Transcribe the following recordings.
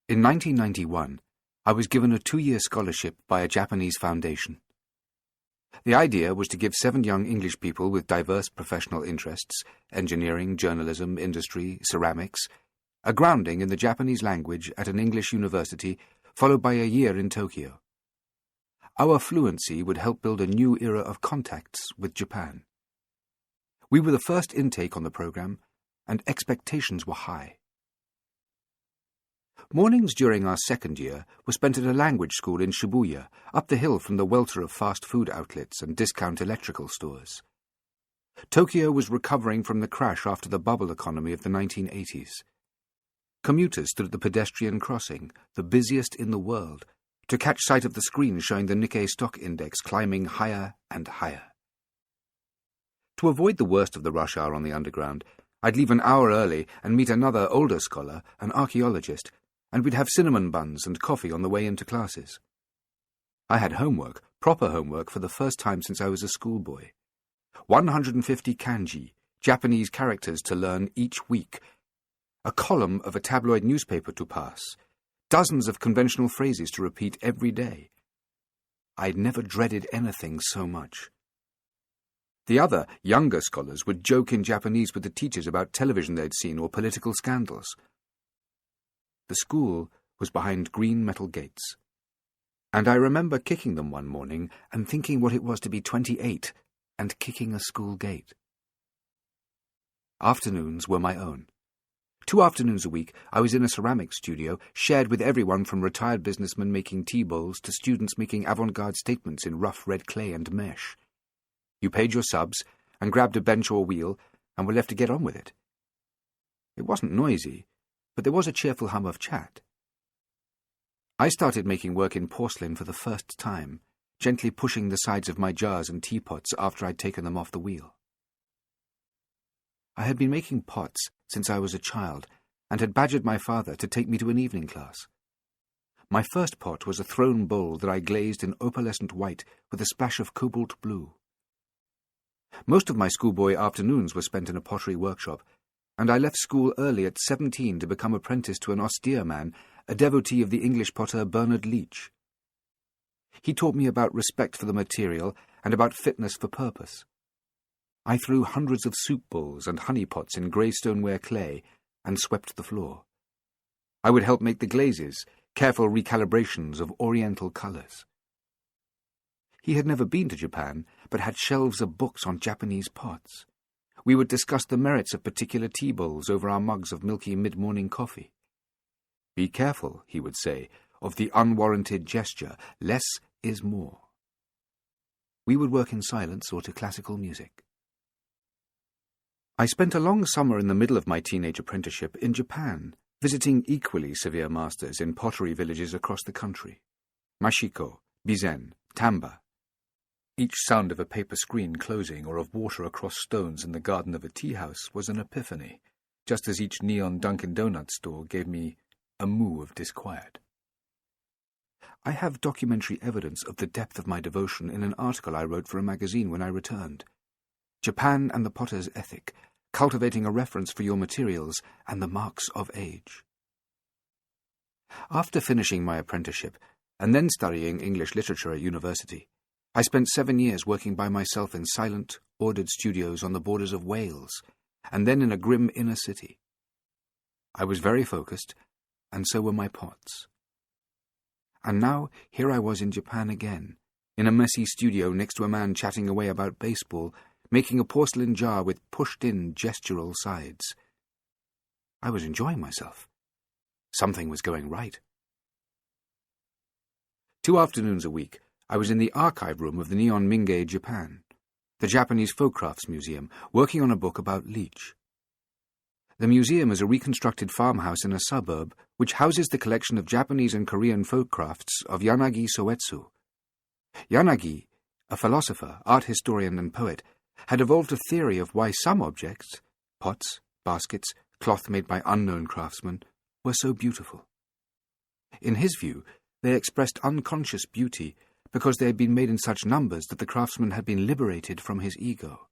In 1991, I was given a 2-year scholarship by a Japanese foundation. The idea was to give 7 young English people with diverse professional interests, engineering, journalism, industry, ceramics, a grounding in the Japanese language at an English university, followed by a year in Tokyo. Our fluency would help build a new era of contacts with Japan. We were the first intake on the program, and expectations were high. Mornings during our second year were spent at a language school in Shibuya, up the hill from the welter of fast food outlets and discount electrical stores. Tokyo was recovering from the crash after the bubble economy of the 1980s. Commuters stood at the pedestrian crossing, the busiest in the world, to catch sight of the screen showing the Nikkei stock index climbing higher and higher. To avoid the worst of the rush hour on the underground, I'd leave an hour early and meet another older scholar, an archaeologist, and we'd have cinnamon buns and coffee on the way into classes. I had homework, proper homework, for the first time since I was a schoolboy. 150 kanji, Japanese characters to learn each week, a column of a tabloid newspaper to pass, dozens of conventional phrases to repeat every day. I'd never dreaded anything so much. The other, younger scholars would joke in Japanese with the teachers about television they'd seen or political scandals. The school was behind green metal gates, and I remember kicking them one morning and thinking what it was to be 28 and kicking a school gate. Afternoons were my own. 2 afternoons a week I was in a ceramics studio, shared with everyone from retired businessmen making tea bowls to students making avant-garde statements in rough red clay and mesh. You paid your subs and grabbed a bench or wheel and were left to get on with it. It wasn't noisy, but there was a cheerful hum of chat. I started making work in porcelain for the first time, gently pushing the sides of my jars and teapots after I'd taken them off the wheel. I had been making pots since I was a child and had badgered my father to take me to an evening class. My first pot was a throne bowl that I glazed in opalescent white with a splash of cobalt blue. Most of my schoolboy afternoons were spent in a pottery workshop, and I left school early at 17 to become apprenticed to an austere man, a devotee of the English potter Bernard Leach. He taught me about respect for the material and about fitness for purpose. I threw hundreds of soup bowls and honey pots in grey stoneware clay and swept the floor. I would help make the glazes, careful recalibrations of oriental colours. He had never been to Japan, but had shelves of books on Japanese pots. We would discuss the merits of particular tea bowls over our mugs of milky mid-morning coffee. Be careful, he would say, of the unwarranted gesture. Less is more. We would work in silence or to classical music. I spent a long summer in the middle of my teenage apprenticeship in Japan, visiting equally severe masters in pottery villages across the country. Mashiko, Bizen, Tamba. Each sound of a paper screen closing or of water across stones in the garden of a tea house was an epiphany, just as each neon Dunkin' Donuts store gave me a moo of disquiet. I have documentary evidence of the depth of my devotion in an article I wrote for a magazine when I returned. Japan and the Potter's Ethic, Cultivating a Reference for Your Materials and the Marks of Age. After finishing my apprenticeship, and then studying English literature at university, I spent 7 years working by myself in silent, ordered studios on the borders of Wales, and then in a grim inner city. I was very focused, and so were my pots. And now, here I was in Japan again, in a messy studio next to a man chatting away about baseball, making a porcelain jar with pushed-in gestural sides. I was enjoying myself. Something was going right. 2 afternoons a week, I was in the archive room of the Nihon Mingei Japan, the Japanese folk crafts museum, working on a book about Leach. The museum is a reconstructed farmhouse in a suburb which houses the collection of Japanese and Korean folk crafts of Yanagi Soetsu. Yanagi, a philosopher, art historian and poet, had evolved a theory of why some objects, pots, baskets, cloth made by unknown craftsmen, were so beautiful. In his view, they expressed unconscious beauty because they had been made in such numbers that the craftsman had been liberated from his ego.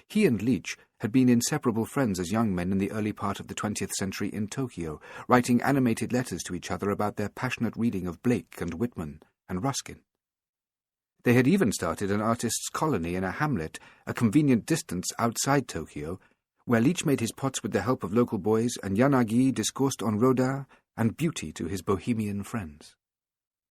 He and Leach had been inseparable friends as young men in the early part of the 20th century in Tokyo, writing animated letters to each other about their passionate reading of Blake and Whitman and Ruskin. They had even started an artists' colony in a hamlet a convenient distance outside Tokyo, where Leach made his pots with the help of local boys and Yanagi discoursed on Rodin and beauty to his bohemian friends.